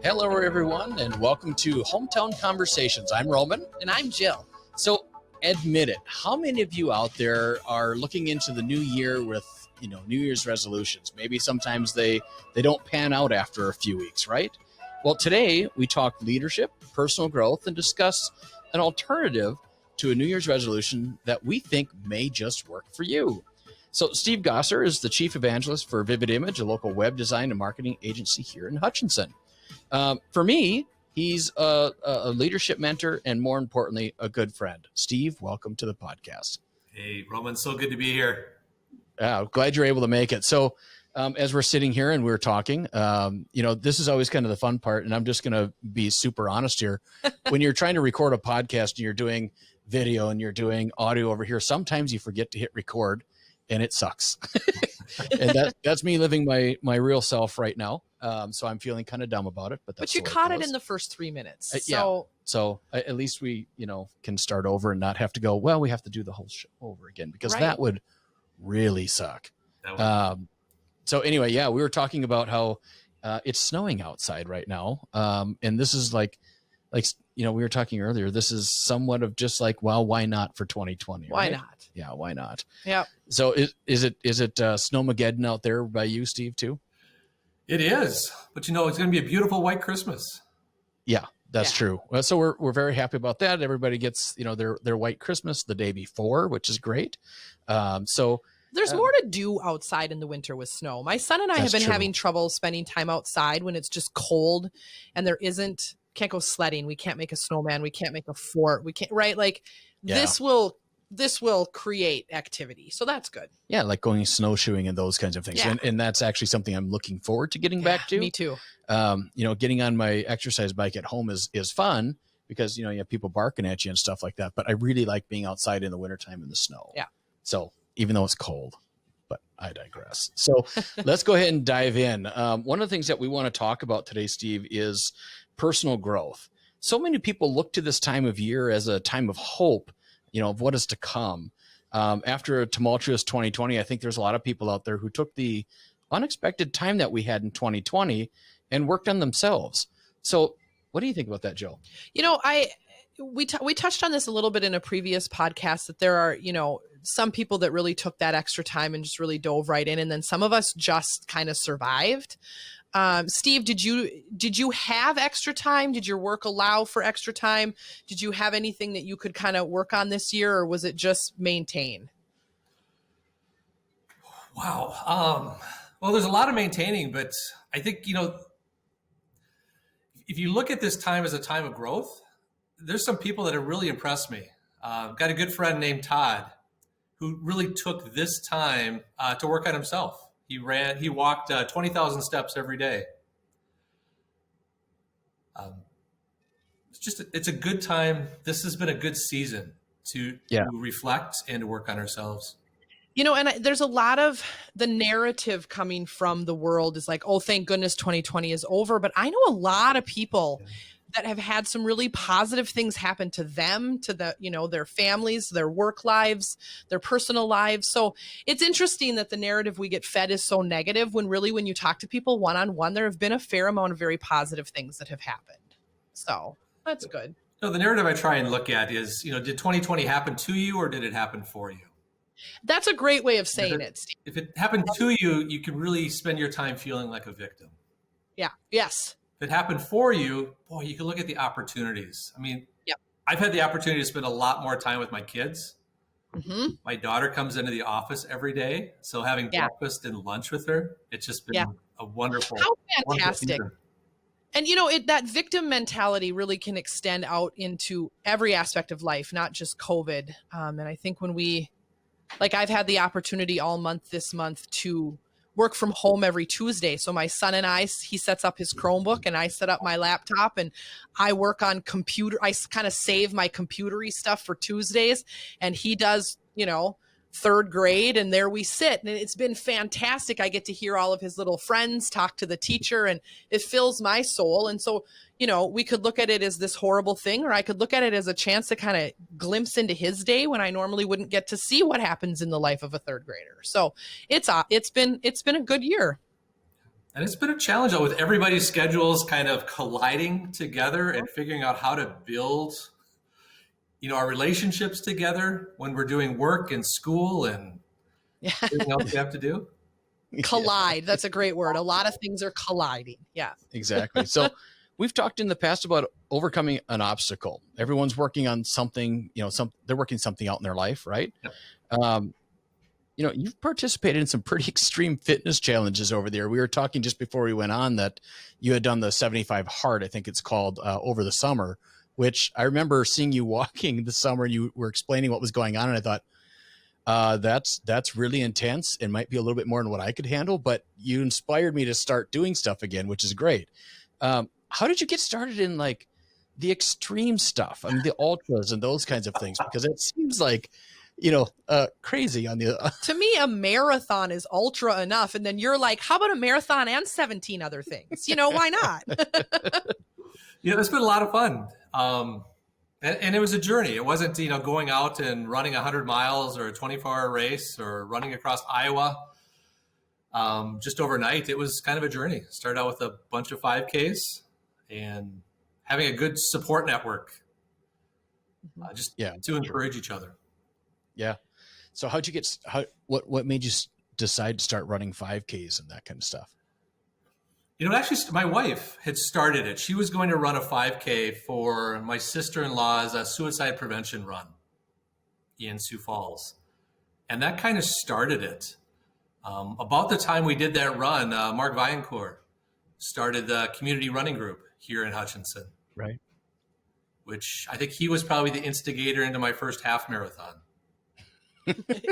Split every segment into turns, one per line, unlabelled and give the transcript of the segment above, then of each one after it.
Hello, everyone, and welcome to Hometown Conversations. I'm Roman.
And I'm Jill.
So, admit it, how many of you out there are looking into the new year with, New Year's resolutions? Maybe sometimes they don't pan out after a few weeks, right? Well, today we talk leadership, personal growth, and discuss an alternative to a New Year's resolution that we think may just work for you. So Steve Gosser is the chief evangelist for Vivid Image, a local web design and marketing agency here in Hutchinson. For me, he's a leadership mentor and, more importantly, a good friend. Steve, welcome to the podcast.
Hey, Roman, so good to be here.
Glad you're able to make it. So as we're sitting here and we're talking, this is always kind of the fun part, and I'm just going to be super honest here. When you're trying to record a podcast and you're doing video and you're doing audio over here, sometimes you forget to hit record. And it sucks. And that's me living my real self right now. So I'm feeling kind of dumb about it. But
you caught it in the first 3 minutes.
So at least we, can start over and not have to go, well, we have to do the whole show over again, because that would really suck. So anyway, we were talking about how it's snowing outside right now. And this is like we were talking earlier, this is somewhat of just like, well, why not for 2020?
Why
right?
not?
Yeah, why not?
Yeah.
So is it Snowmageddon out there by you, Steve, too?
It is, but it's going to be a beautiful white Christmas.
Yeah, that's true. Well, so we're very happy about that. Everybody gets their white Christmas the day before, which is great. So
there's more to do outside in the winter with snow. My son and I have been having trouble spending time outside when it's just cold and can't go sledding. We can't make a snowman. We can't make a fort. We can't, right? Like this will create activity. So that's good. Yeah.
Like going snowshoeing and those kinds of things. Yeah. And that's actually something I'm looking forward to getting back to.
Me too.
Getting on my exercise bike at home is fun because, you have people barking at you and stuff like that. But I really like being outside in the wintertime in the snow.
Yeah.
So even though it's cold, but I digress. So let's go ahead and dive in. One of the things that we want to talk about today, Steve, is personal growth. So many people look to this time of year as a time of hope, of what is to come. After a tumultuous 2020, I think there's a lot of people out there who took the unexpected time that we had in 2020 and worked on themselves. So what do you think about that, Jill?
We touched on this a little bit in a previous podcast, that there are, some people that really took that extra time and just really dove right in. And then some of us just kind of survived. Steve, did you have extra time? Did your work allow for extra time? Did you have anything that you could kind of work on this year, or was it just maintain?
Wow. Well, there's a lot of maintaining, but I think, if you look at this time as a time of growth, there's some people that have really impressed me. Got a good friend named Todd who really took this time to work on himself. He walked 20,000 steps every day. It's a good time. This has been a good season to reflect and to work on ourselves.
And there's a lot of the narrative coming from the world is like, oh, thank goodness 2020 is over. But I know a lot of people that have had some really positive things happen to them, to their families, their work lives, their personal lives. So it's interesting that the narrative we get fed is so negative, when really, when you talk to people one-on-one, there have been a fair amount of very positive things that have happened. So that's good.
The narrative I try and look at is, did 2020 happen to you, or did it happen for you?
That's a great way of saying it, Steve.
If it happened to you, you can really spend your time feeling like a victim.
Yeah. Yes.
If it happened for you, boy, you can look at the opportunities. I mean, I've had the opportunity to spend a lot more time with my kids. Mm-hmm. My daughter comes into the office every day. So having breakfast and lunch with her, it's just been a wonderful,
how fantastic.
Wonderful
and that victim mentality really can extend out into every aspect of life, not just COVID. And I think when I've had the opportunity all month this month to work from home every Tuesday. So my son and he sets up his Chromebook and I set up my laptop and I work on computer. I kind of save my computery stuff for Tuesdays, and he does, third grade, and there we sit. And it's been fantastic. I get to hear all of his little friends talk to the teacher, and it fills my soul. And so, we could look at it as this horrible thing, or I could look at it as a chance to kind of glimpse into his day when I normally wouldn't get to see what happens in the life of a third grader. So it's been a good year.
And it's been a challenge with everybody's schedules kind of colliding together and figuring out how to build, our relationships together when we're doing work and school and everything else we have to do.
Collide. That's a great word. A lot of things are colliding. Yeah.
Exactly. So we've talked in the past about overcoming an obstacle. Everyone's working on something, they're working something out in their life, right? Yep. You've participated in some pretty extreme fitness challenges over there. We were talking just before we went on that you had done the 75 hard, I think it's called, over the summer, which I remember seeing you walking this summer and you were explaining what was going on. And I thought, that's really intense and might be a little bit more than what I could handle, but you inspired me to start doing stuff again, which is great. How did you get started in like the extreme stuff? I mean, the ultras and those kinds of things, because it seems like, crazy on the,
to me, a marathon is ultra enough. And then you're like, how about a marathon and 17 other things? Why not?
It's been a lot of fun. And it was a journey. It wasn't, going out and running 100 miles or a 24-hour race or running across Iowa just overnight. It was kind of a journey. Started out with a bunch of 5Ks and having a good support network to encourage each other. Yeah.
So what made you decide to start running 5Ks and that kind of stuff?
Actually, my wife had started it. She was going to run a 5K for my sister-in-law's suicide prevention run in Sioux Falls. And that kind of started it. About the time we did that run, Mark Viancourt started the community running group here in Hutchinson.
Right.
Which I think he was probably the instigator into my first half marathon.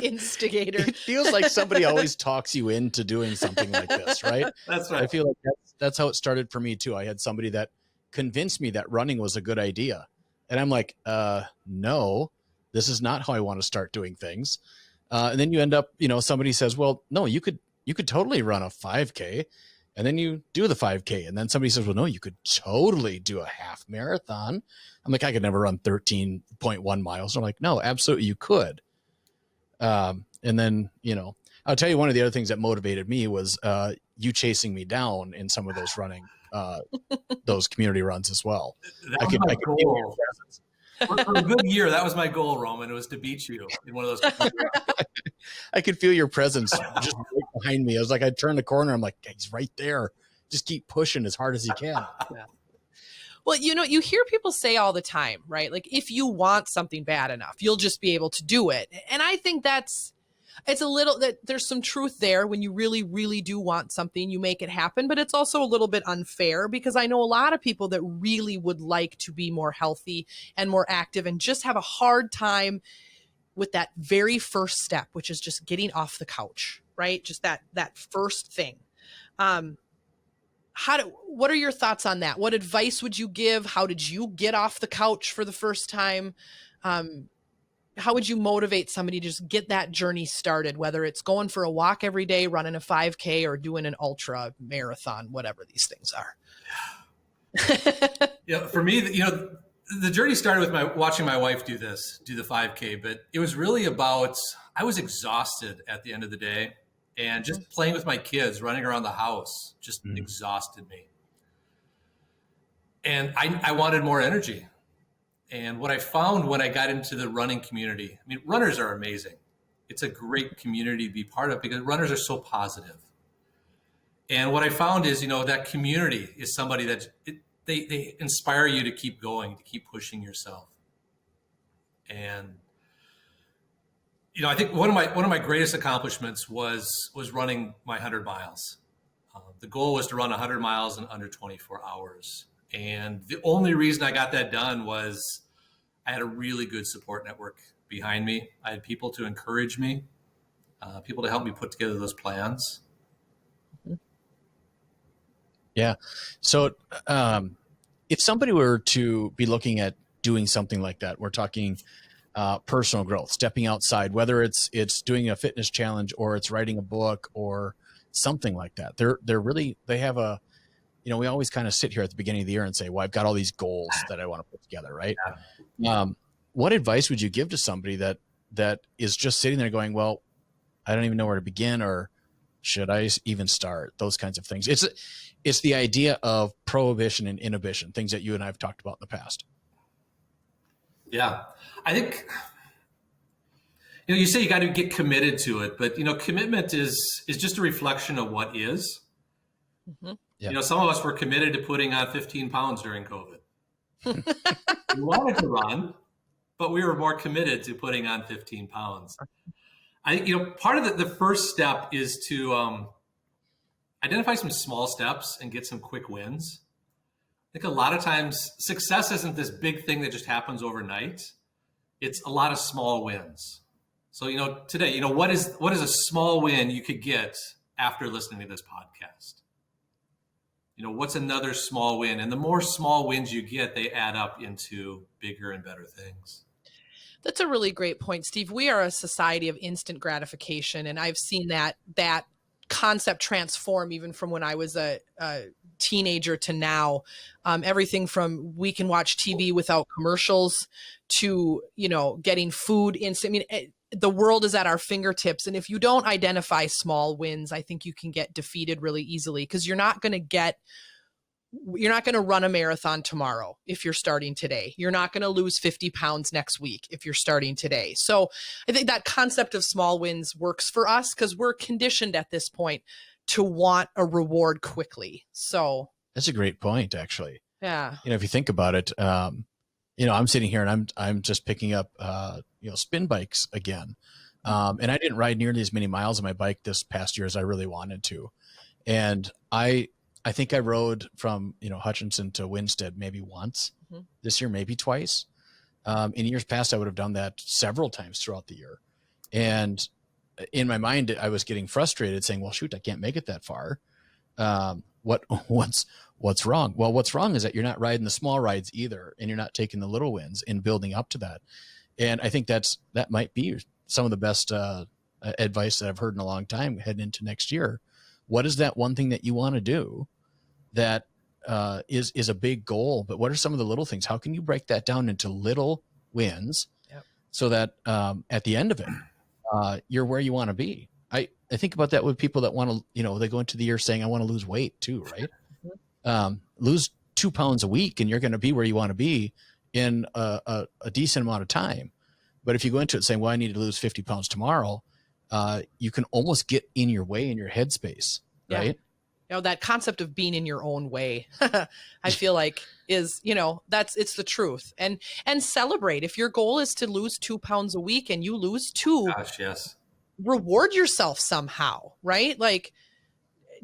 Instigator.
It feels like somebody always talks you into doing something like this, right?
That's right.
I feel like that's how it started for me too. I had somebody that convinced me that running was a good idea. And I'm like, no, this is not how I want to start doing things. And then you end up, somebody says, well, no, you could totally run a 5K. And then you do the 5K. And then somebody says, well, no, you could totally do a half marathon. I'm like, I could never run 13.1 miles. I'm like, no, absolutely you could. And then, I'll tell you, one of the other things that motivated me was you chasing me down in some of those running, those community runs as well.
I could feel your presence. For a good year, that was my goal, Roman. It was to beat you in one of those.
I could feel your presence just right behind me. I was like, I'd turn the corner. I'm like, he's right there. Just keep pushing as hard as he can.
Yeah. Well, you hear people say all the time, right? Like, if you want something bad enough, you'll just be able to do it. And I think there's some truth there. When you really, really do want something, you make it happen. But it's also a little bit unfair, because I know a lot of people that really would like to be more healthy and more active and just have a hard time with that very first step, which is just getting off the couch, right? Just that first thing. What are your thoughts on that? What advice would you give? How did you get off the couch for the first time? How would you motivate somebody to just get that journey started, whether it's going for a walk every day, running a 5K, or doing an ultra marathon, whatever these things are?
For me, the journey started with watching my wife do the 5K, but it was really about, I was exhausted at the end of the day. And just playing with my kids, running around the house, just exhausted me. And I wanted more energy. And what I found when I got into the running community, I mean, runners are amazing. It's a great community to be part of because runners are so positive. And what I found is, that community is somebody that they inspire you to keep going, to keep pushing yourself. And I think one of my greatest accomplishments was running my 100 miles. The goal was to run 100 miles in under 24 hours. And the only reason I got that done was I had a really good support network behind me. I had people to encourage me, people to help me put together those plans.
Yeah. So if somebody were to be looking at doing something like that, we're talking personal growth, stepping outside, whether it's doing a fitness challenge or it's writing a book or something like that. They have a, we always kind of sit here at the beginning of the year and say, well, I've got all these goals that I want to put together. Right. Yeah. What advice would you give to somebody that is just sitting there going, well, I don't even know where to begin, or Should I even start? Those kinds of things. It's the idea of prohibition and inhibition, things that you and I have talked about in the past.
Yeah. I think, you say you got to get committed to it, but commitment is just a reflection of what is.
Mm-hmm.
Yeah.
Some of us were committed to putting on 15 pounds during COVID. We wanted to run, but we were more committed to putting on 15 pounds. I think, part of the first step is to identify some small steps and get some quick wins. I think a lot of times success isn't this big thing that just happens overnight. It's a lot of small wins. So, today, what is a small win you could get after listening to this podcast? What's another small win? And the more small wins you get, they add up into bigger and better things.
That's a really great point, Steve. We are a society of instant gratification, and I've seen that concept transform even from when I was a teenager to now. Everything from we can watch TV without commercials to, getting food instant. I mean, the world is at our fingertips. And if you don't identify small wins, I think you can get defeated really easily, because you're not going to run a marathon tomorrow if you're starting today. You're not going to lose 50 pounds next week if you're starting today. So I think that concept of small wins works for us because we're conditioned at this point to want a reward quickly. So
that's a great point, actually.
Yeah.
If you think about it, I'm sitting here and I'm just picking up, spin bikes again. And I didn't ride nearly as many miles on my bike this past year as I really wanted to. And I think I rode from, Hutchinson to Winstead maybe once. Mm-hmm. This year, maybe twice. In years past, I would have done that several times throughout the year. And in my mind, I was getting frustrated saying, well, shoot, I can't make it that far. What's wrong? Well, what's wrong is that you're not riding the small rides either. And you're not taking the little wins and building up to that. And I think that might be some of the best advice that I've heard in a long time heading into next year. What is that one thing that you want to do that is a big goal, but what are some of the little things? How can you break that down into little wins so that at the end of it, you're where you want to be? I think about that with people that want to, they go into the year saying, I want to lose weight too, right? Lose 2 pounds a week and you're going to be where you want to be in a decent amount of time. But if you go into it saying, well, I need to lose 50 pounds tomorrow, you can almost get in your way in your headspace, right?
That concept of being in your own way, I feel like is, it's the truth. And celebrate. If your goal is to lose 2 pounds a week and you lose 2,
gosh, yes,
reward yourself somehow, right? Like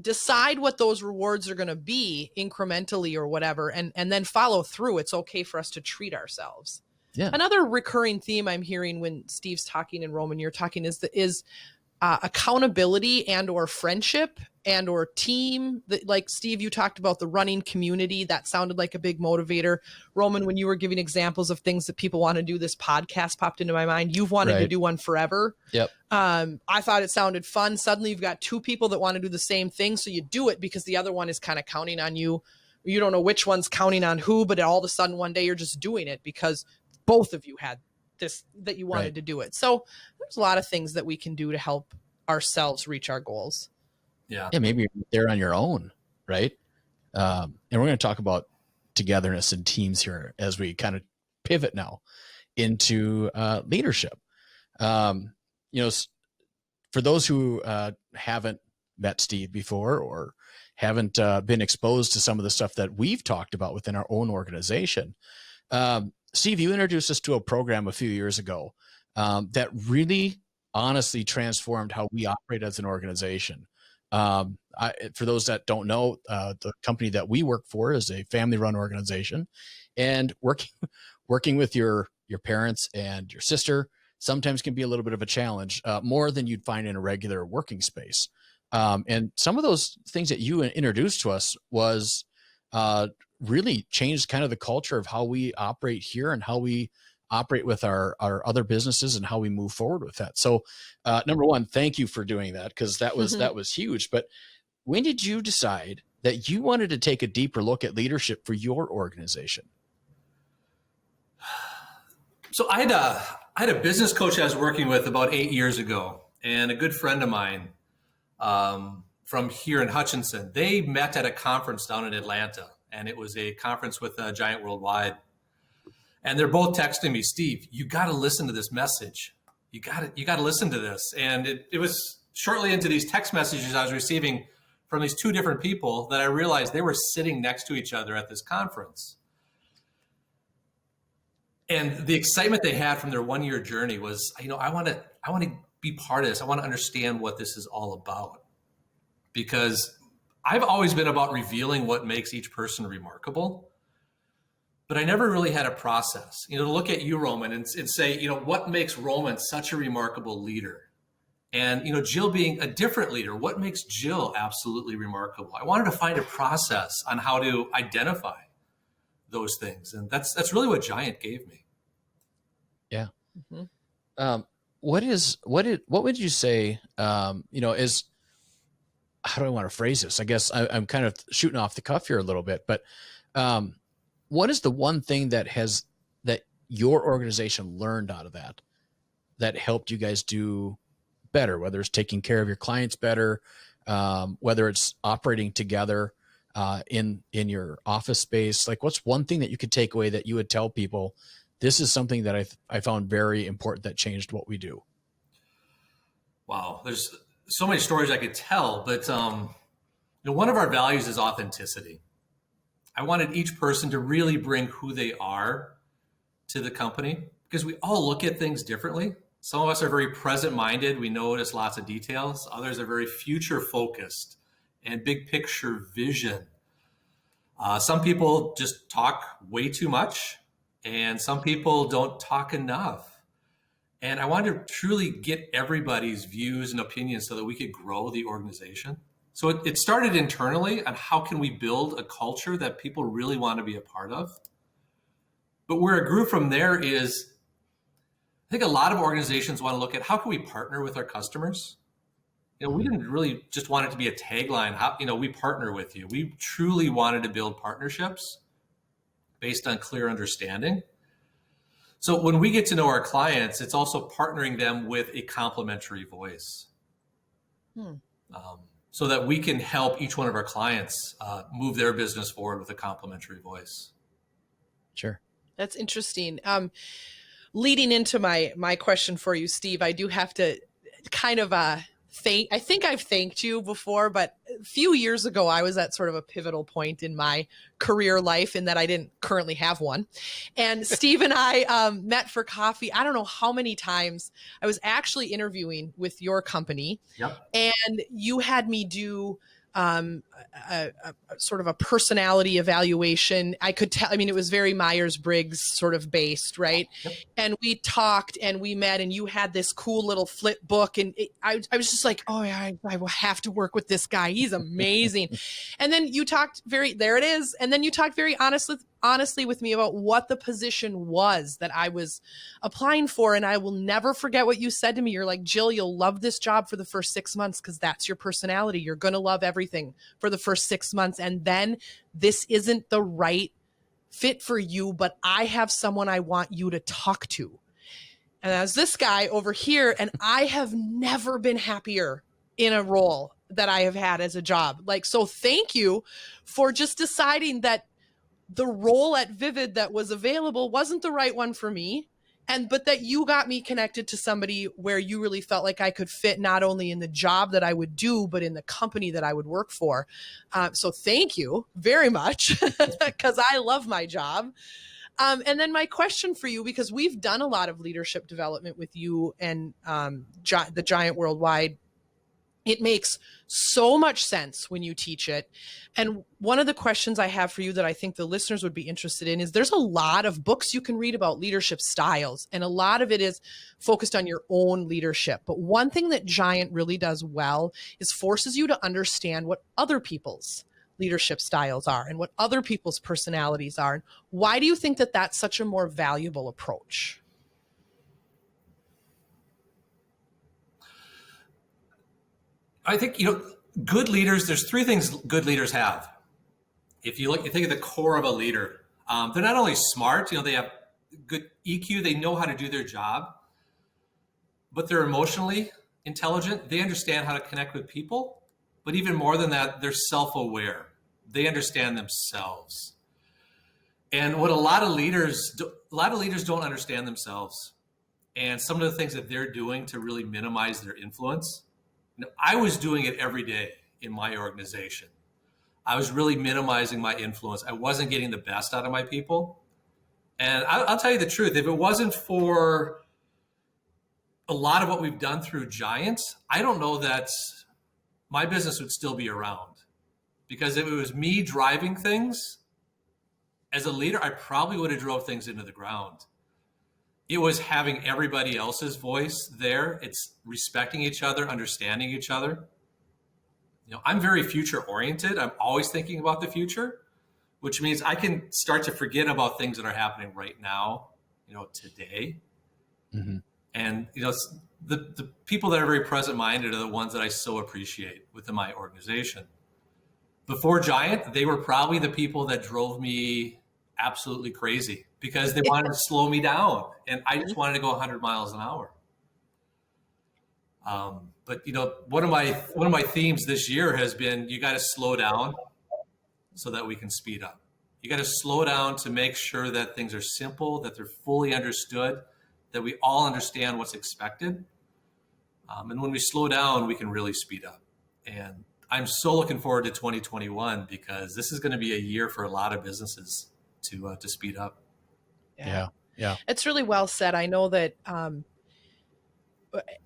decide what those rewards are going to be incrementally or whatever, and then follow through. It's okay for us to treat ourselves. Yeah. Another recurring theme I'm hearing when Steve's talking and Roman, you're talking is accountability and or friendship and or team. Like Steve, you talked about the running community. That sounded like a big motivator. Roman, when you were giving examples of things that people want to do, this podcast popped into my mind. You've wanted to do one forever.
Yep.
I thought it sounded fun. Suddenly you've got 2 people that want to do the same thing. So you do it because the other one is kind of counting on you. You don't know which one's counting on who, but all of a sudden one day you're just doing it because both of you had this, that you wanted to do it. So there's a lot of things that we can do to help ourselves reach our goals.
Yeah, maybe you're there on your own, right? And we're going to talk about togetherness and teams here as we kind of pivot now into leadership. For those who haven't met Steve before or haven't been exposed to some of the stuff that we've talked about within our own organization, Steve, you introduced us to a program a few years ago that really honestly transformed how we operate as an organization. For those that don't know, the company that we work for is a family-run organization, and working with your parents and your sister sometimes can be a little bit of a challenge, more than you'd find in a regular working space. And some of those things that you introduced to us was really changed kind of the culture of how we operate here and how we operate with our other businesses and how we move forward with that. So number one, thank you for doing that, because that was huge. But when did you decide that you wanted to take a deeper look at leadership for your organization?
So I had a business coach I was working with about 8 years ago, and a good friend of mine from here in Hutchinson. They met at a conference down in Atlanta, and it was a conference with Giant Worldwide. And they're both texting me, Steve, you got to listen to this message. You got to listen to this. And it was shortly into these text messages I was receiving from these two different people that I realized they were sitting next to each other at this conference. And the excitement they had from their 1-year journey was, I want to be part of this. I want to understand what this is all about, because I've always been about revealing what makes each person remarkable, but I never really had a process, to look at you, Roman, and say, what makes Roman such a remarkable leader? And, Jill being a different leader, what makes Jill absolutely remarkable? I wanted to find a process on how to identify those things. And that's really what Giant gave me.
Yeah. Mm-hmm. What would you say, is, how do I want to phrase this? I guess I'm kind of shooting off the cuff here a little bit, but what is the one thing that your organization learned out of that helped you guys do better, whether it's taking care of your clients better, whether it's operating together in your office space? Like, what's one thing that you could take away that you would tell people, this is something that I found very important that changed what we do?
Wow. There's so many stories I could tell, but one of our values is authenticity. I wanted each person to really bring who they are to the company, because we all look at things differently. Some of us are very present-minded. We notice lots of details. Others are very future-focused and big picture vision. Some people just talk way too much, and some people don't talk enough. And I wanted to truly get everybody's views and opinions so that we could grow the organization. So it started internally on how can we build a culture that people really want to be a part of. But where it grew from there is, I think a lot of organizations want to look at how can we partner with our customers. We didn't really just want it to be a tagline, how, we partner with you. We truly wanted to build partnerships based on clear understanding. So when we get to know our clients, it's also partnering them with a complementary voice. So that we can help each one of our clients move their business forward with a complementary voice.
Sure.
That's interesting. Leading into my question for you, Steve, I do have to kind of I think I've thanked you before, but a few years ago, I was at sort of a pivotal point in my career life in that I didn't currently have one. And Steve and I met for coffee. I don't know how many times. I was actually interviewing with your company.
Yep.
And you had me do a sort of a personality evaluation. I could tell, it was very Myers-Briggs sort of based, right? Yep. And we talked and we met, and you had this cool little flip book, and I was just like, oh yeah, I will have to work with this guy. He's amazing. And then you talked there it is. And then you talked very honestly with me about what the position was that I was applying for. And I will never forget what you said to me. You're like, Jill, you'll love this job for the first 6 months because that's your personality. You're going to love everything for the first 6 months. And then this isn't the right fit for you, but I have someone I want you to talk to. And as this guy over here, and I have never been happier in a role that I have had as a job. So thank you for just deciding that the role at Vivid that was available wasn't the right one for me. But that you got me connected to somebody where you really felt like I could fit not only in the job that I would do, but in the company that I would work for. So thank you very much, because I love my job. And then my question for you, because we've done a lot of leadership development with you and the Giant Worldwide. It makes so much sense when you teach it. And one of the questions I have for you that I think the listeners would be interested in is there's a lot of books you can read about leadership styles, and a lot of it is focused on your own leadership. But one thing that Giant really does well is forces you to understand what other people's leadership styles are and what other people's personalities are. And why do you think that that's such a more valuable approach?
I think, good leaders, there's three things good leaders have. If you think of the core of a leader, they're not only smart, they have good EQ, they know how to do their job, but they're emotionally intelligent. They understand how to connect with people, but even more than that, they're self-aware. They understand themselves. And what a lot of leaders don't understand themselves, and some of the things that they're doing to really minimize their influence. I was doing it every day in my organization. I was really minimizing my influence. I wasn't getting the best out of my people. And I'll tell you the truth, if it wasn't for a lot of what we've done through Giants, I don't know that my business would still be around. Because if it was me driving things, as a leader, I probably would have drove things into the ground. It was having everybody else's voice there. It's respecting each other, understanding each other. I'm very future oriented. I'm always thinking about the future, which means I can start to forget about things that are happening right now, today. Mm-hmm. And, the people that are very present minded are the ones that I so appreciate within my organization. Before Giant, they were probably the people that drove me absolutely crazy because they wanted to slow me down, and I just wanted to go 100 miles an hour. But one of my themes this year has been, you got to slow down so that we can speed up. You got to slow down to make sure that things are simple, that they're fully understood, that we all understand what's expected. And when we slow down, we can really speed up. And I'm so looking forward to 2021 because this is going to be a year for a lot of businesses to speed up.
Yeah. It's really well said. I know that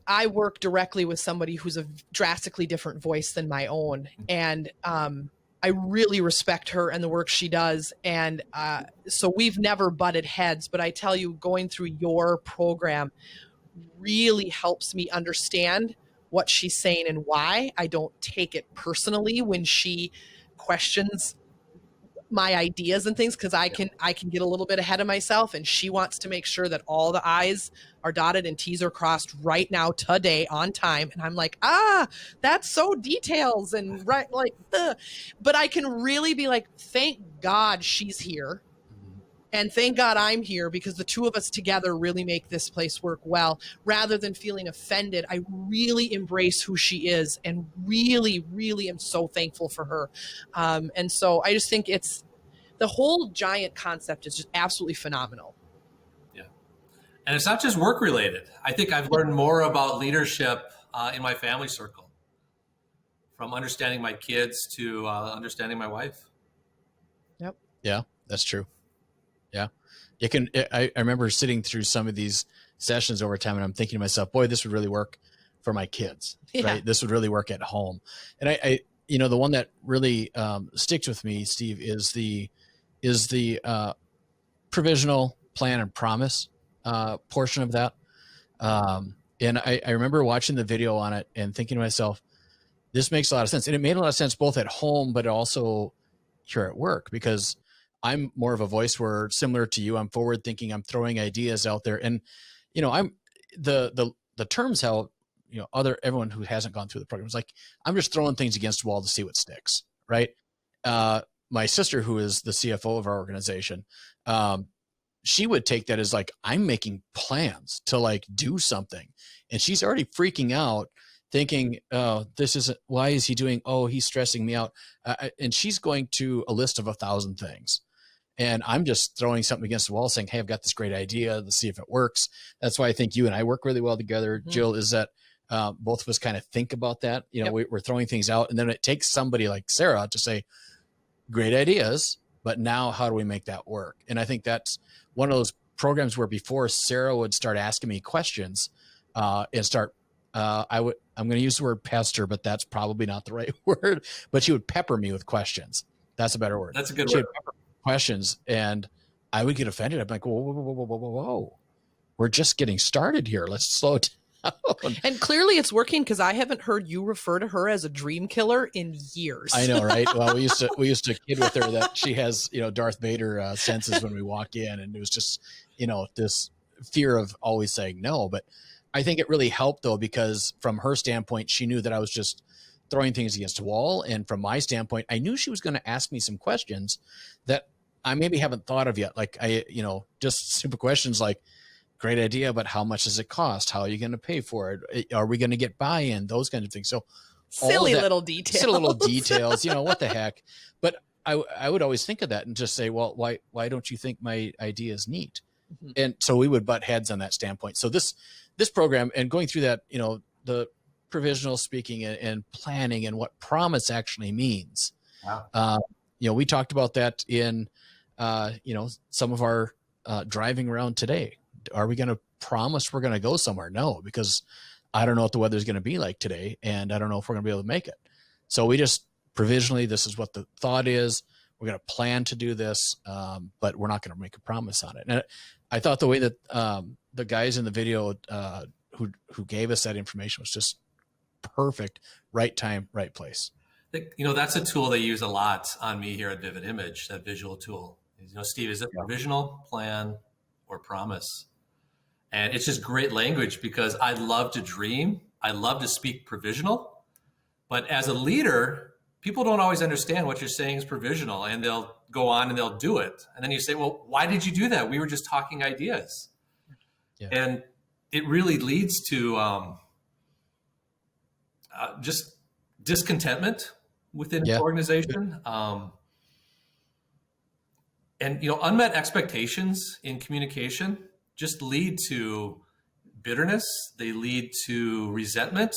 I work directly with somebody who's a drastically different voice than my own. And I really respect her and the work she does. And so we've never butted heads, but I tell you, going through your program really helps me understand what she's saying and why. I don't take it personally when she questions my ideas and things, because I can get a little bit ahead of myself, and she wants to make sure that all the I's are dotted and T's are crossed right now, today, on time. And I'm like, that's so details and right, like, but I can really be like, thank God she's here. And thank God I'm here, because the two of us together really make this place work well. Rather than feeling offended, I really embrace who she is and really, really am so thankful for her. And so I just think the whole Giant concept is just absolutely phenomenal.
Yeah. And it's not just work related. I think I've learned more about leadership in my family circle, from understanding my kids to understanding my wife.
Yep. Yeah, that's true. Yeah. I remember sitting through some of these sessions over time, and I'm thinking to myself, boy, this would really work for my kids, right? This would really work at home. And I the one that really sticks with me, Steve, is the provisional plan and promise portion of that. And I remember watching the video on it and thinking to myself, this makes a lot of sense. And it made a lot of sense both at home, but also here at work, because I'm more of a voice where, similar to you, I'm forward thinking, I'm throwing ideas out there. And, I'm the terms how, everyone who hasn't gone through the program is like, I'm just throwing things against the wall to see what sticks. Right. My sister, who is the CFO of our organization, she would take that as like, I'm making plans to like do something. And she's already freaking out, thinking, this isn't, why is he doing? Oh, he's stressing me out. And she's going to a list of 1,000 things. And I'm just throwing something against the wall saying, hey, I've got this great idea. Let's see if it works. That's why I think you and I work really well together, Jill, is that both of us kind of think about that. We're throwing things out, and then it takes somebody like Sarah to say, great ideas, but now how do we make that work? And I think that's one of those programs where before Sarah would start asking me questions and start, I'm going to use the word pester, but that's probably not the right word, but she would pepper me with questions. That's a better word.
That's a good word.
Questions, and I would get offended. I'm like, whoa. We're just getting started here. Let's slow down.
And clearly it's working, because I haven't heard you refer to her as a dream killer in years.
I know, right? Well, we used to kid with her that she has, Darth Vader senses when we walk in, and it was just, this fear of always saying no. But I think it really helped, though, because from her standpoint, she knew that I was just throwing things against the wall. And from my standpoint, I knew she was going to ask me some questions that I maybe haven't thought of yet. Like just simple questions like, great idea, but how much does it cost? How are you going to pay for it? Are we going to get buy-in? Those kinds of things. So
silly little details,
what the heck? But I would always think of that and just say, well, why don't you think my idea is neat? Mm-hmm. And so we would butt heads on that standpoint. So this program and going through that, the provisional speaking and planning and what promise actually means. Wow. We talked about that in, some of our driving around today. Are we going to promise we're going to go somewhere? No, because I don't know what the weather's going to be like today, and I don't know if we're going to be able to make it. So we just provisionally, this is what the thought is. We're going to plan to do this, but we're not going to make a promise on it. And I thought the way that the guys in the video who gave us that information was just perfect. Right time, right place.
That's a tool they use a lot on me here at Vivid Image, that visual tool. Steve, is it provisional, plan, or promise? And it's just great language because I love to dream. I love to speak provisional. But as a leader, people don't always understand what you're saying is provisional, and they'll go on and they'll do it. And then you say, well, why did you do that? We were just talking ideas. Yeah. And it really leads to just discontentment within the organization. And unmet expectations in communication just lead to bitterness. They lead to resentment,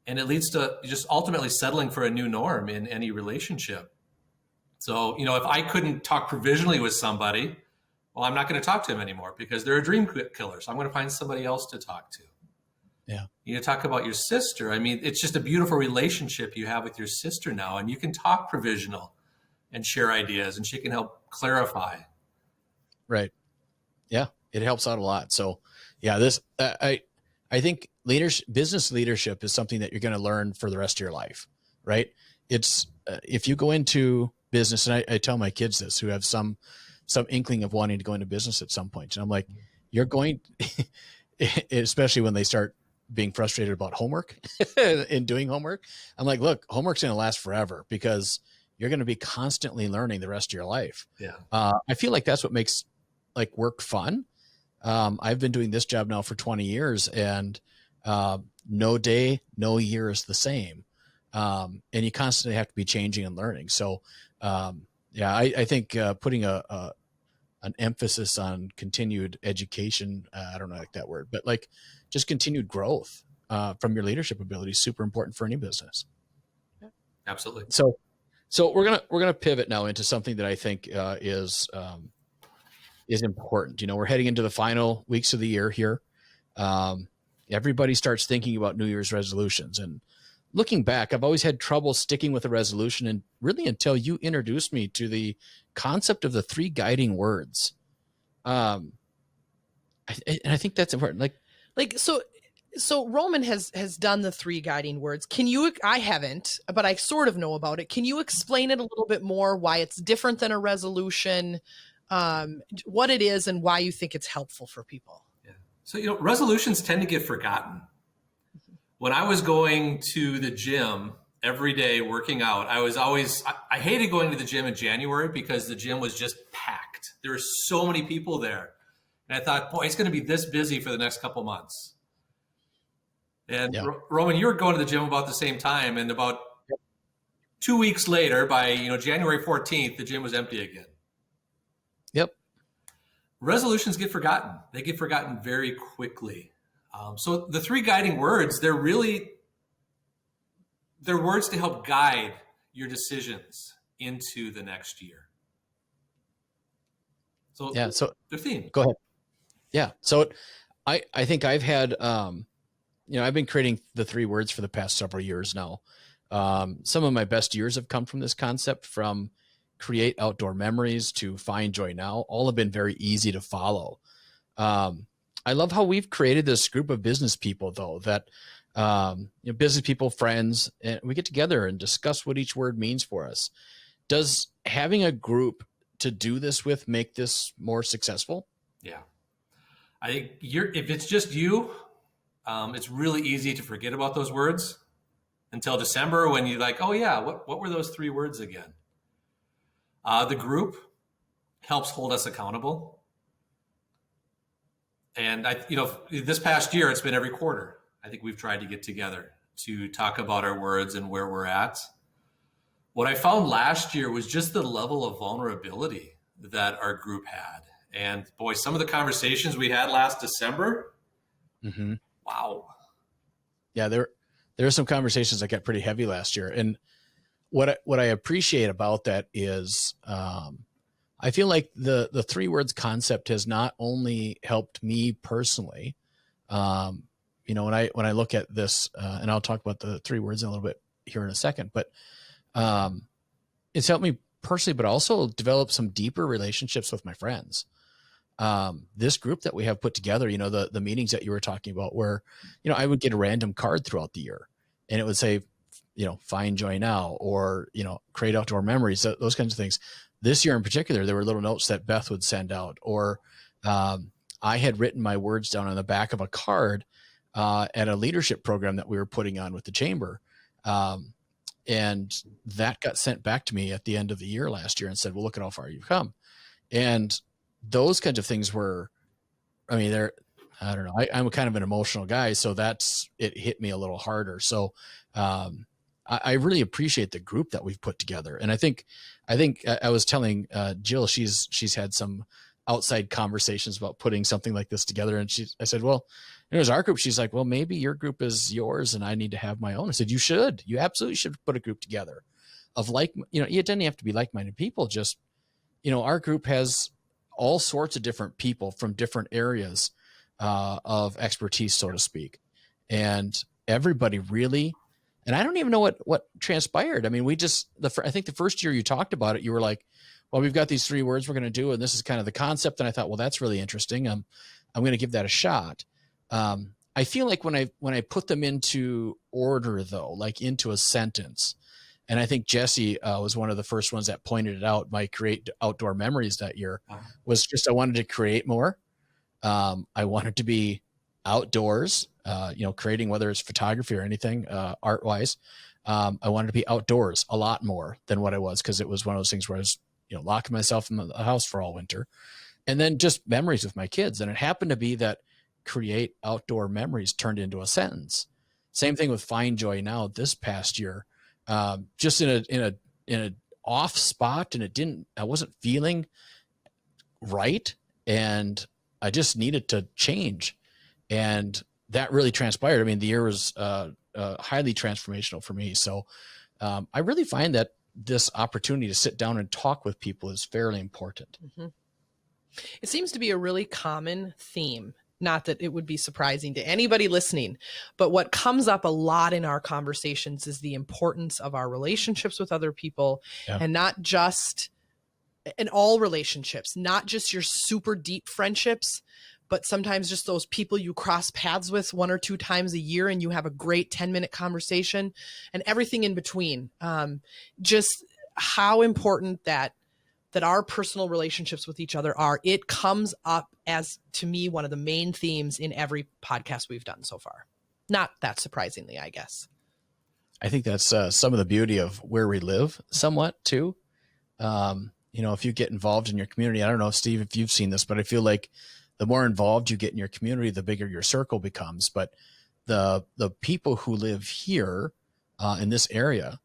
and it leads to just ultimately settling for a new norm in any relationship. So, if I couldn't talk provisionally with somebody, well, I'm not going to talk to him anymore because they're a dream killer. So I'm going to find somebody else to talk to. Yeah. Talk about your sister. I mean, it's just a beautiful relationship you have with your sister now, and you can talk provisional and share ideas, and she can help clarify.
Right. Yeah. It helps out a lot. So yeah, I think business leadership is something that you're going to learn for the rest of your life, right? It's if you go into business, and I tell my kids this who have some inkling of wanting to go into business at some point. And I'm like, you're going, especially when they start being frustrated about homework and doing homework. I'm like, look, homework's going to last forever because you're going to be constantly learning the rest of your life.
Yeah.
I feel like that's what makes work fun. I've been doing this job now for 20 years, and no day, no year is the same. And you constantly have to be changing and learning. So, I think putting an emphasis on continued education, I don't know like that word, but just continued growth from your leadership ability is super important for any business.
Absolutely.
So we're gonna pivot now into something that I think is important. We're heading into the final weeks of the year here. Everybody starts thinking about New Year's resolutions, and looking back, I've always had trouble sticking with a resolution, and really until you introduced me to the concept of the 3 guiding words. I think that's important.
So Roman has done the 3 guiding words. I haven't, but I sort of know about it. Can you explain it a little bit more, why it's different than a resolution, what it is, and why you think it's helpful for people?
Yeah. So, resolutions tend to get forgotten. When I was going to the gym every day working out, I hated going to the gym in January because the gym was just packed. There were so many people there. And I thought, boy, it's going to be this busy for the next couple months. And Roman, you were going to the gym about the same time. And about 2 weeks later, by January 14th, the gym was empty again.
Yep.
Resolutions get forgotten. They get forgotten very quickly. So the 3 guiding words, they're words to help guide your decisions into the next year. So the theme.
Go ahead. Yeah. So I think I've had, I've been creating the 3 words for the past several years now. Some of my best years have come from this concept, from create outdoor memories to find joy now. All have been very easy to follow. I love how we've created this group of business people, though, that business people, friends, and we get together and discuss what each word means for us. Does having a group to do this with make this more successful?
Yeah. I think if it's just you, it's really easy to forget about those words until December when you're like, oh yeah, what were those 3 words again? The group helps hold us accountable. And this past year, it's been every quarter. I think we've tried to get together to talk about our words and where we're at. What I found last year was just the level of vulnerability that our group had. And boy, some of the conversations we had last December, wow.
Yeah, there were some conversations that got pretty heavy last year. And what I appreciate about that is I feel like the 3 words concept has not only helped me personally, when I look at this, and I'll talk about the 3 words in a little bit here in a second, but it's helped me personally, but also develop some deeper relationships with my friends. This group that we have put together, the meetings that you were talking about where, I would get a random card throughout the year and it would say, find joy now, or, create outdoor memories, those kinds of things. This year in particular, there were little notes that Beth would send out, or I had written my words down on the back of a card at a leadership program that we were putting on with the chamber. And that got sent back to me at the end of the year last year and said, well, look at how far you've come. And those kinds of things were, I don't know. I'm kind of an emotional guy, so it hit me a little harder. So I really appreciate the group that we've put together. And I think I was telling Jill, she's had some outside conversations about putting something like this together. And I said, well, it was our group. She's like, well, maybe your group is yours and I need to have my own. I said, you absolutely should put a group together of it doesn't have to be like-minded people. Just, our group has all sorts of different people from different areas of expertise, so to speak. And everybody really, and I don't even know what transpired. I mean, I think the first year you talked about it, you were like, well, we've got these 3 words we're going to do, and this is kind of the concept. And I thought, well, that's really interesting. I'm going to give that a shot. I feel like when I put them into order though, like into a sentence, and I think Jesse was one of the first ones that pointed it out, my create outdoor memories that year was just, I wanted to create more. I wanted to be outdoors, creating, whether it's photography or anything, art wise. I wanted to be outdoors a lot more than what I was. Cause it was one of those things where I was, locking myself in the house for all winter, and then just memories with my kids. And it happened to be that create outdoor memories turned into a sentence. Same thing with find joy now this past year, just in a off spot. And I wasn't feeling right. And I just needed to change. And that really transpired. I mean, the year was highly transformational for me. So I really find that this opportunity to sit down and talk with people is fairly important.
Mm-hmm. It seems to be a really common theme. Not that it would be surprising to anybody listening, but what comes up a lot in our conversations is the importance of our relationships with other people, and not just in all relationships, not just your super deep friendships, but sometimes just those people you cross paths with 1 or 2 times a year and you have a great 10-minute conversation, and everything in between. Just how important that our personal relationships with each other are. It comes up as, to me, one of the main themes in every podcast we've done so far. Not that surprisingly, I guess.
I think that's some of the beauty of where we live somewhat too. If you get involved in your community, I don't know, Steve, if you've seen this, but I feel like the more involved you get in your community, the bigger your circle becomes. But the people who live here in this area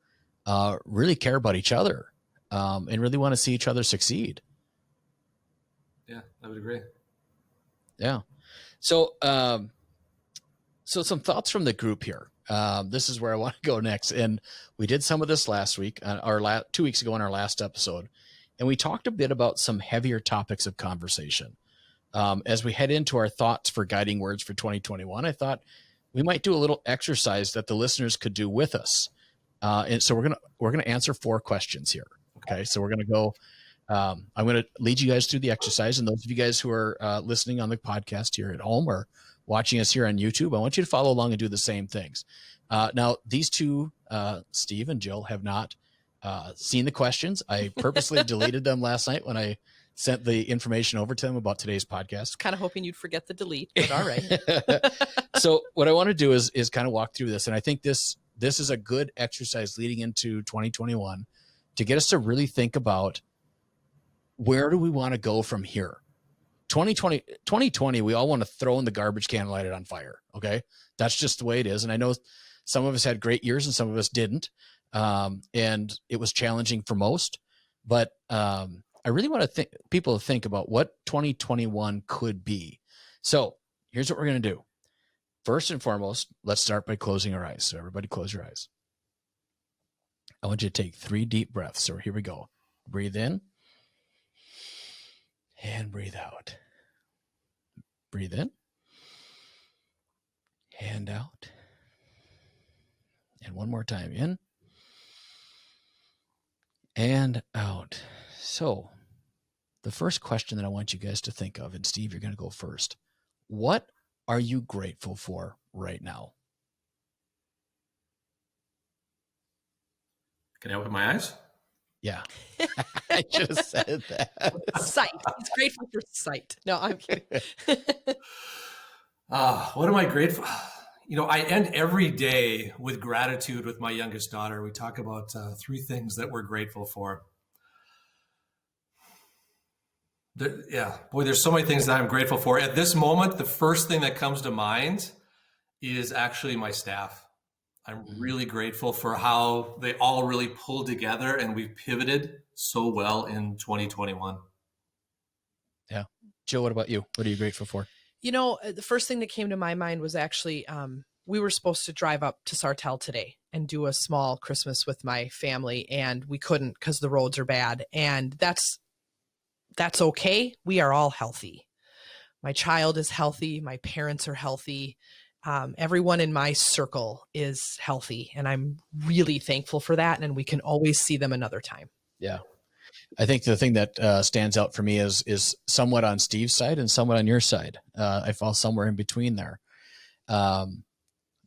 really care about each other. And really want to see each other succeed.
Yeah, I would agree.
Yeah. So some thoughts from the group here. This is where I want to go next. And we did some of this last week, 2 weeks ago in our last episode. And we talked a bit about some heavier topics of conversation. As we head into our thoughts for guiding words for 2021, I thought we might do a little exercise that the listeners could do with us. And so we're gonna answer 4 questions here. Okay, so we're going to go, I'm going to lead you guys through the exercise. And those of you guys who are listening on the podcast here at home or watching us here on YouTube, I want you to follow along and do the same things. Now, these 2, Steve and Jill, have not seen the questions. I purposely deleted them last night when I sent the information over to them about today's podcast.
Kind of hoping you'd forget the delete, but all right.
So what I want to do is kind of walk through this. And I think this is a good exercise leading into 2021 to get us to really think about, where do we want to go from here? 2020, we all want to throw in the garbage can and light it on fire. Okay. That's just the way it is. And I know some of us had great years and some of us didn't. And it was challenging for most, but I really want to people to think about what 2021 could be. So here's what we're going to do. First and foremost, let's start by closing our eyes. So everybody close your eyes. I want you to take 3 deep breaths. So here we go. Breathe in and breathe out. Breathe in and out. And one more time, in and out. So the first question that I want you guys to think of, and Steve, you're going to go first. What are you grateful for right now?
Can I open my eyes?
Yeah. I just said that.
Sight. He's grateful for sight. No, I'm kidding.
What am I grateful? I end every day with gratitude with my youngest daughter. We talk about 3 things that we're grateful for. There's so many things that I'm grateful for. At this moment, the first thing that comes to mind is actually my staff. I'm really grateful for how they all really pulled together and we've pivoted so well in 2021.
Yeah. Jill, what about you? What are you grateful for?
The first thing that came to my mind was actually, we were supposed to drive up to Sartell today and do a small Christmas with my family, and we couldn't because the roads are bad. And that's okay. We are all healthy. My child is healthy. My parents are healthy. Everyone in my circle is healthy, and I'm really thankful for that. And we can always see them another time.
Yeah. I think the thing that stands out for me is somewhat on Steve's side and somewhat on your side. I fall somewhere in between there.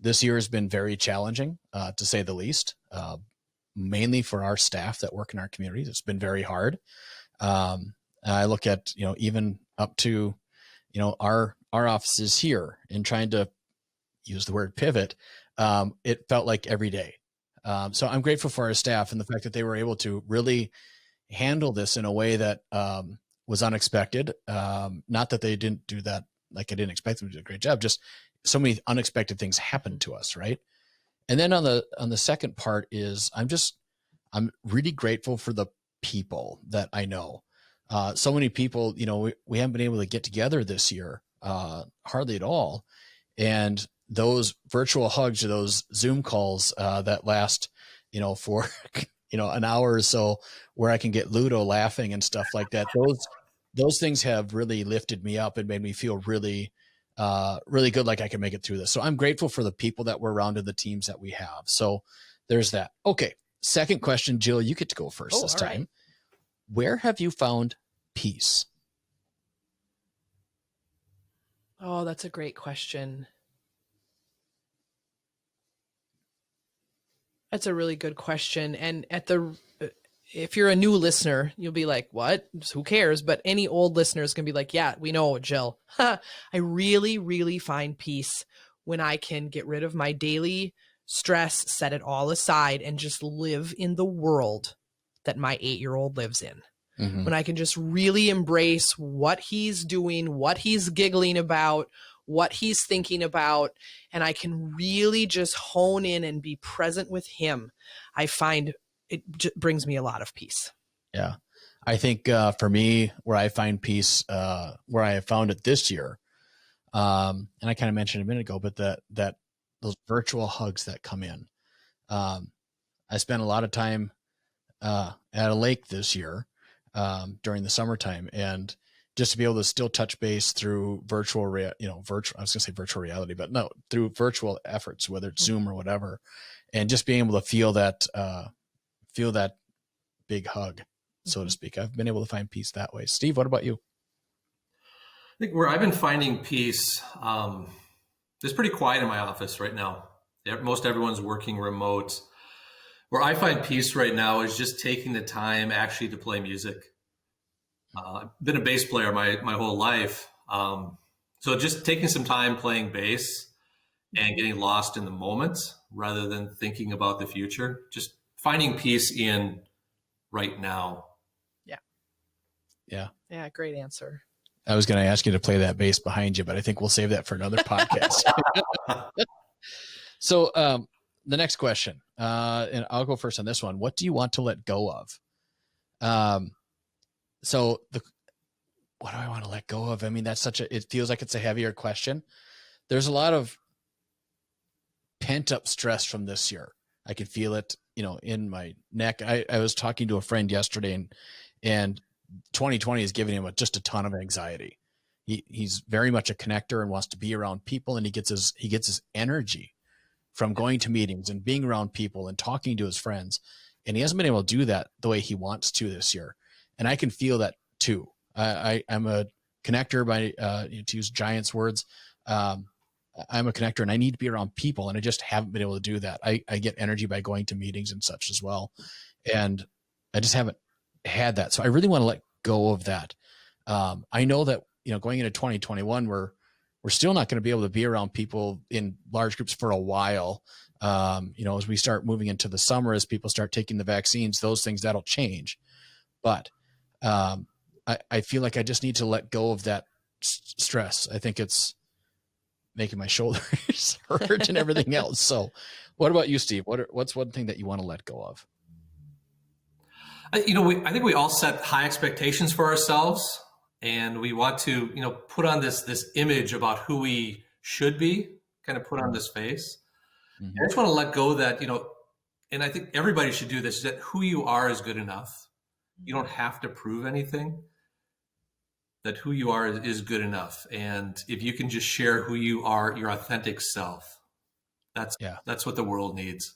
This year has been very challenging, to say the least, mainly for our staff that work in our communities. It's been very hard. I look at, even up to, our offices here and trying to use the word pivot. It felt like every day. So I'm grateful for our staff and the fact that they were able to really handle this in a way that was unexpected. Not that they didn't do that, like I didn't expect them to do a great job, just so many unexpected things happened to us. Right. And then on the second part is I'm really grateful for the people that I know. So many people, we haven't been able to get together this year, hardly at all. And those virtual hugs or those Zoom calls that last, for an hour or so, where I can get Ludo laughing and stuff like that. Those things have really lifted me up and made me feel really, really good, like I can make it through this. So I'm grateful for the people that we're around and the teams that we have. So there's that. Okay. Second question, Jill, you get to go first this time. Right. Where have you found peace?
Oh, that's a great question. That's a really good question. And if you're a new listener, you'll be like, what? Who cares? But any old listeners can be like, yeah, we know, Jill. I really, really find peace when I can get rid of my daily stress, set it all aside, and just live in the world that my 8-year-old lives in. Mm-hmm. When I can just really embrace what he's doing, what he's giggling about, what he's thinking about, and I can really just hone in and be present with him. I find it brings me a lot of peace.
Yeah. I think for me, where I find peace, where I have found it this year, and I kind of mentioned a minute ago, but that those virtual hugs that come in. I spent a lot of time at a lake this year during the summertime, and just to be able to still touch base through virtual, I was going to say virtual reality, but no, through virtual efforts, whether it's Zoom or whatever, and just being able to feel that big hug, so to speak. I've been able to find peace that way. Steve, what about you?
I think where I've been finding peace, it's pretty quiet in my office right now. Most everyone's working remote. Where I find peace right now is just taking the time actually to play music. I've been a bass player my whole life. So just taking some time playing bass and getting lost in the moment rather than thinking about the future, just finding peace in right now.
Yeah. Great answer.
I was going to ask you to play that bass behind you, but I think we'll save that for another podcast. So the next question, and I'll go first on this one. What do you want to let go of? What do I want to let go of? I mean, it feels like it's a heavier question. There's a lot of pent up stress from this year. I can feel it, in my neck. I was talking to a friend yesterday and 2020 is giving him just a ton of anxiety. He's very much a connector and wants to be around people, and he gets his energy from going to meetings and being around people and talking to his friends. And he hasn't been able to do that the way he wants to this year. And I can feel that too. I'm a connector by, to use Giants words. I'm a connector and I need to be around people, and I just haven't been able to do that. I get energy by going to meetings and such as well. And I just haven't had that. So I really want to let go of that. I know that, going into 2021, we're still not going to be able to be around people in large groups for a while. As we start moving into the summer, as people start taking the vaccines, those things, that'll change. But I feel like I just need to let go of that stress. I think it's making my shoulders hurt and everything else. So what about you, Steve? What's one thing that you want to let go of?
I think we all set high expectations for ourselves, and we want to, put on this image about who we should be, kind of put on this face. Mm-hmm. I just want to let go that, and I think everybody should do this, that who you are is good enough. You don't have to prove anything. That who you are is good enough. And if you can just share who you are, your authentic self, that's what the world needs.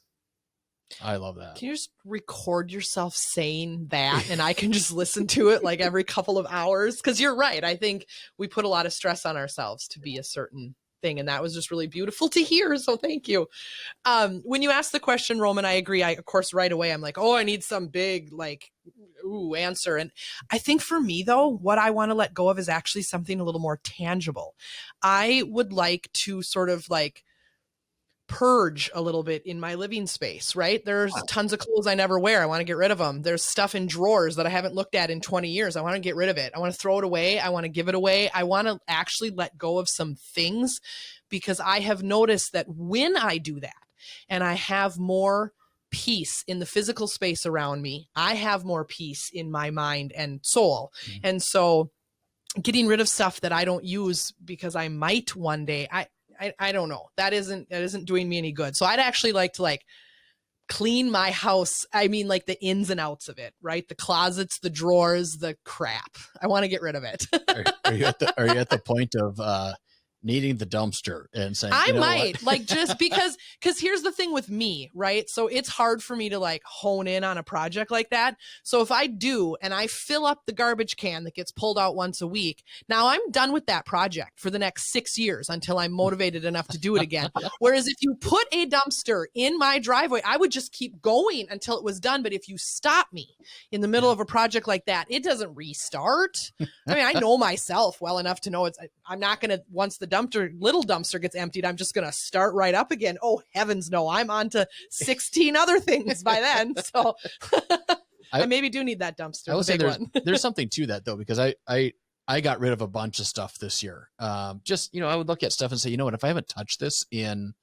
I love that.
Can you just record yourself saying that and I can just listen to it like every couple of hours? Because you're right. I think we put a lot of stress on ourselves to be a certain thing. And that was just really beautiful to hear. So thank you. When you asked the question, Roman, I agree. Of course, right away, I'm like, I need some big answer. And I think for me, though, what I want to let go of is actually something a little more tangible. I would like to sort of purge a little bit in my living space, right? There's tons of clothes I never wear. I want to get rid of them. There's stuff in drawers that I haven't looked at in 20 years. I want to get rid of it. I want to throw it away. I want to give it away. I want to actually let go of some things, because I have noticed that when I do that and I have more peace in the physical space around me, I have more peace in my mind and soul. Mm-hmm. And so getting rid of stuff that I don't use because I might one day, I don't know. That isn't doing me any good. So I'd actually like to clean my house. I mean, the ins and outs of it, right? The closets, the drawers, the crap. I want to get rid of it.
Are you at the point of needing the dumpster and saying,
I might just because here's the thing with me, right? So it's hard for me to hone in on a project like that. So if I do, and I fill up the garbage can that gets pulled out once a week, now I'm done with that project for the next 6 years until I'm motivated enough to do it again. Whereas if you put a dumpster in my driveway, I would just keep going until it was done. But if you stop me in the middle of a project like that, it doesn't restart. I mean, I know myself well enough to know I'm not going to, once the little dumpster gets emptied, I'm just going to start right up again. Oh, heavens no. I'm on to 16 other things by then. So I maybe do need that dumpster.
I would say there's something to that though, because I got rid of a bunch of stuff this year. I would look at stuff and say, if I haven't touched this in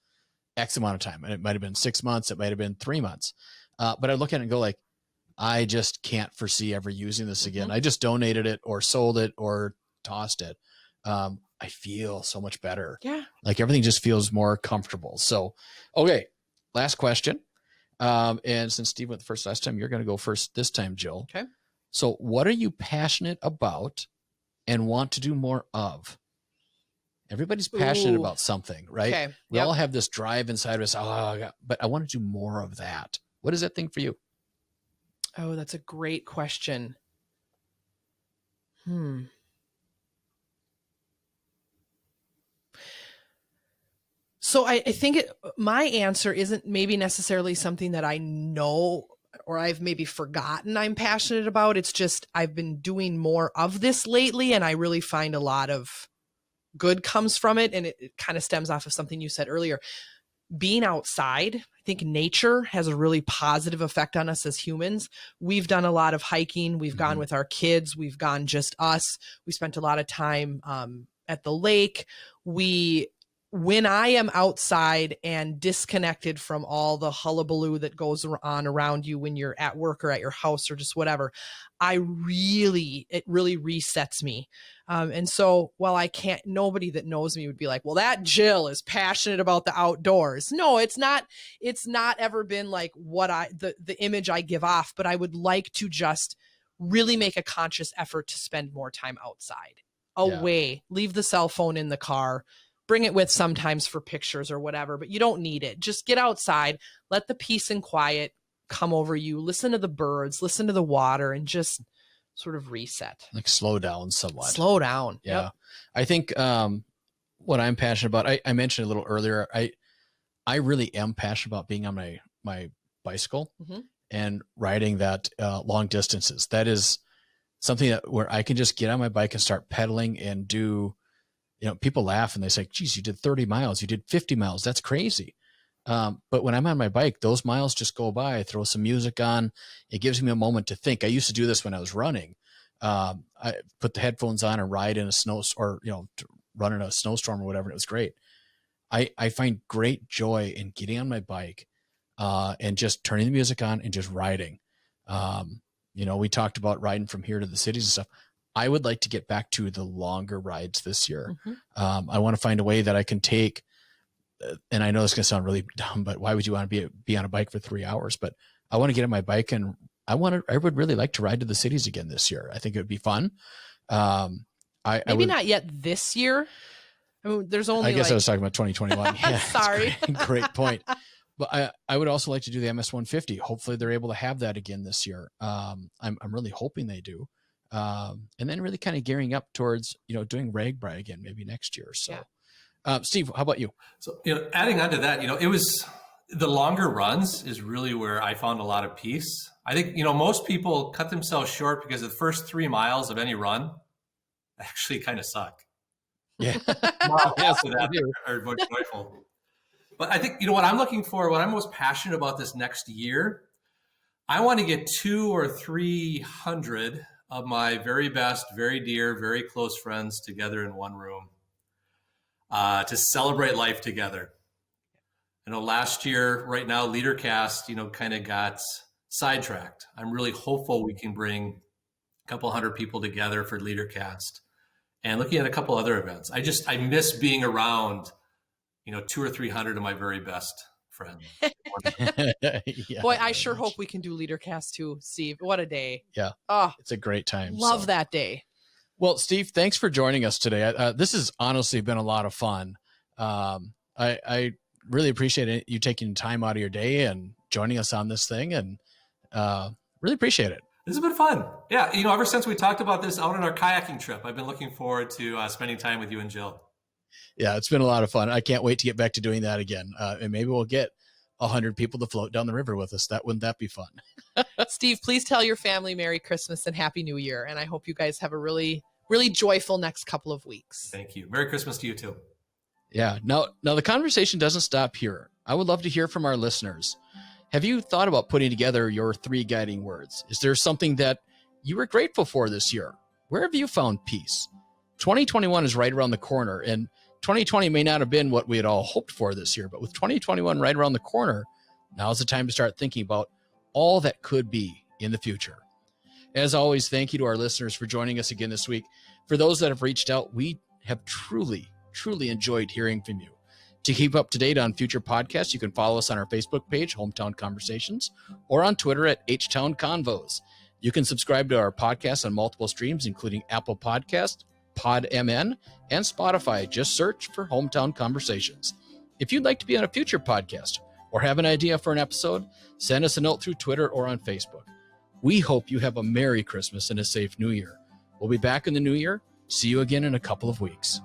X amount of time, and it might've been 6 months, it might've been 3 months. But I look at it and go I just can't foresee ever using this again. Mm-hmm. I just donated it or sold it or tossed it. I feel so much better.
Yeah.
Everything just feels more comfortable. So, okay. Last question. And since Steve went first last time, you're going to go first this time, Jill.
Okay.
So what are you passionate about and want to do more of? Everybody's passionate about something, right? Okay. We all have this drive inside of us. But I want to do more of that. What is that thing for you?
Oh, that's a great question. So I think my answer isn't maybe necessarily something that I know or I've maybe forgotten I'm passionate about. It's just I've been doing more of this lately, and I really find a lot of good comes from it. And it kind of stems off of something you said earlier. Being outside, I think nature has a really positive effect on us as humans. We've done a lot of hiking. We've gone with our kids. We've gone just us. We spent a lot of time at the lake. When I am outside and disconnected from all the hullabaloo that goes on around you when you're at work or at your house or just whatever, it really resets me. And so while nobody that knows me would be like, well, that Jill is passionate about the outdoors. No, it's not ever been like the image I give off, but I would like to just really make a conscious effort to spend more time outside, away, leave the cell phone in the car, bring it with sometimes for pictures or whatever, but you don't need it. Just get outside, let the peace and quiet come over you, listen to the birds, listen to the water, and just sort of reset.
Like slow down somewhat.
Slow down.
Yeah.
Yep.
I think what I'm passionate about, I mentioned a little earlier, I really am passionate about being on my bicycle and riding that long distances. That is something where I can just get on my bike and start pedaling and do, people laugh and they say, geez, you did 30 miles, you did 50 miles. That's crazy. But when I'm on my bike, those miles just go by. I throw some music on. It gives me a moment to think. I used to do this when I was running. I put the headphones on and ride in a run in a snowstorm or whatever. And it was great. I find great joy in getting on my bike and just turning the music on and just riding. We talked about riding from here to the cities and stuff. I would like to get back to the longer rides this year. I want to find a way that I can take, and I know this is going to sound really dumb, but why would you want to be on a bike for 3 hours? But I want to get on my bike and I would really like to ride to the cities again this year. I think it would be fun. Maybe
not yet this year. I mean, there's only,
I guess I was talking about 2021. Yeah,
sorry.
Great point. But I would also like to do the MS 150. Hopefully they're able to have that again this year. I'm really hoping they do. And then really kind of gearing up towards, doing RAGBRAI again, maybe next year. So, Steve, how about you?
So, adding on to that, it was the longer runs is really where I found a lot of peace. I think, most people cut themselves short because the first 3 miles of any run actually kind of suck.
Yeah.
After that, are more joyful. But I think, what I'm looking for, what I'm most passionate about this next year, I want to get 200 or 300 of my very best, very dear, very close friends together in one room to celebrate life together. Last year, right now, LeaderCast, kind of got sidetracked. I'm really hopeful we can bring a couple hundred people together for LeaderCast and looking at a couple other events. I miss being around, 200 or 300 of my very best friends.
Yeah, boy, I sure hope we can do LeaderCast too, Steve. What a day.
Yeah.
Oh,
it's a great time.
Love that day.
Well, Steve, thanks for joining us today. This has honestly been a lot of fun. I really appreciate you taking time out of your day and joining us on this thing, and really appreciate it.
This has been fun. Yeah. Ever since we talked about this out on our kayaking trip, I've been looking forward to spending time with you and Jill.
Yeah, it's been a lot of fun. I can't wait to get back to doing that again. And maybe we'll get 100 people to float down the river with us. Wouldn't that be fun?
Steve, please tell your family Merry Christmas and Happy New Year. And I hope you guys have a really, really joyful next couple of weeks.
Thank you. Merry Christmas to you too.
Yeah. Now the conversation doesn't stop here. I would love to hear from our listeners. Have you thought about putting together your 3 guiding words? Is there something that you were grateful for this year? Where have you found peace? 2021 is right around the corner, and 2020 may not have been what we had all hoped for this year, but with 2021 right around the corner, now's the time to start thinking about all that could be in the future. As always, thank you to our listeners for joining us again this week. For those that have reached out, we have truly enjoyed hearing from you. To keep up to date on future podcasts, you can follow us on our Facebook page, Hometown Conversations, or on Twitter at HTown Convos. You can subscribe to our podcast on multiple streams, including Apple Podcast, PodMN, and Spotify. Just search for Hometown Conversations. If you'd like to be on a future podcast or have an idea for an episode, send us a note through Twitter or on Facebook. We hope you have a Merry Christmas and a safe New Year. We'll be back in the new year. See you again in a couple of weeks.